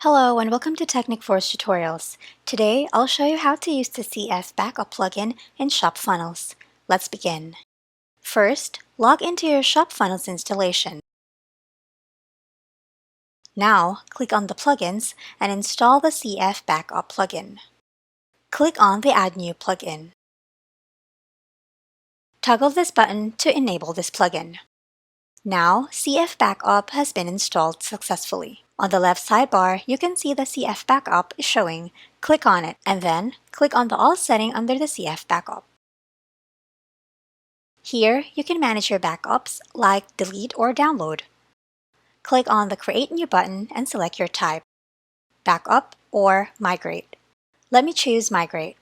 Hello and welcome to Technic Force Tutorials. Today, I'll show you how to use the CF Backup plugin in ShopFunnels. Let's begin. First, log into your ShopFunnels installation. Now, click on the plugins and install the CF Backup plugin. Click on the Add New plugin. Toggle this button to enable this plugin. Now, CF Backup has been installed successfully. On the left sidebar, you can see the CF Backup is showing. Click on it, and then click on the All setting under the CF Backup. Here, you can manage your backups like delete or download. Click on the Create New button and select your type, backup or migrate. Let me choose migrate.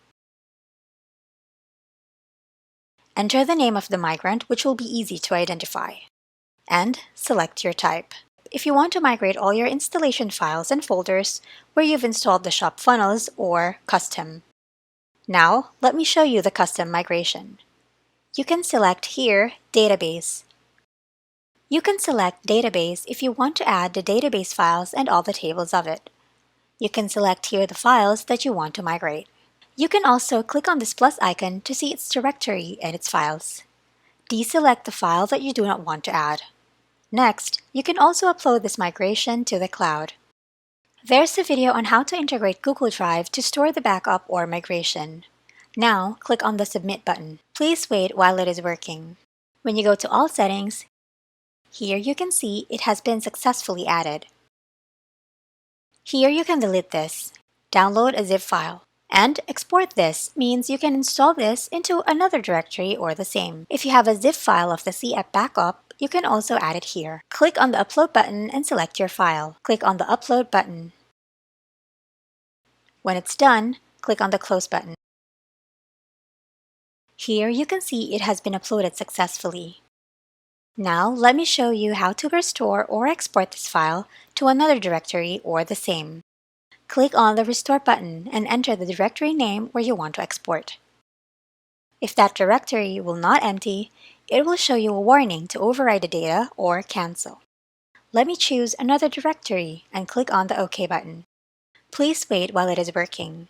Enter the name of the migrant, which will be easy to identify, and select your type. If you want to migrate all your installation files and folders where you've installed the ShopFunnels or custom. Now, let me show you the custom migration. You can select here, Database. You can select Database if you want to add the database files and all the tables of it. You can select here the files that you want to migrate. You can also click on this plus icon to see its directory and its files. Deselect the file that you do not want to add. Next, you can also upload this migration to the cloud. There's a video on how to integrate Google Drive to store the backup or migration. Now, click on the Submit button. Please wait while it is working. When you go to All Settings, here you can see it has been successfully added. Here you can delete this, download a zip file, and export this means you can install this into another directory or the same. If you have a zip file of the CF Backup, you can also add it here. Click on the Upload button and select your file. Click on the Upload button. When it's done, click on the Close button. Here you can see it has been uploaded successfully. Now let me show you how to restore or export this file to another directory or the same. Click on the Restore button and enter the directory name where you want to export. If that directory will not empty, it will show you a warning to override the data or cancel. Let me choose another directory and click on the OK button. Please wait while it is working.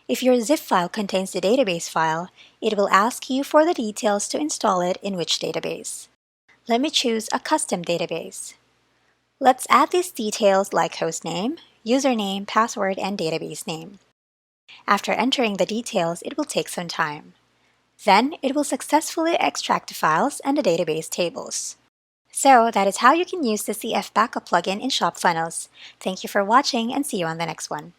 If your zip file contains the database file, it will ask you for the details to install it in which database. Let me choose a custom database. Let's add these details like hostname, username, password, and database name. After entering the details, it will take some time. Then, it will successfully extract the files and the database tables. So, that is how you can use the CF Backup plugin in ShopFunnels. Thank you for watching and see you on the next one.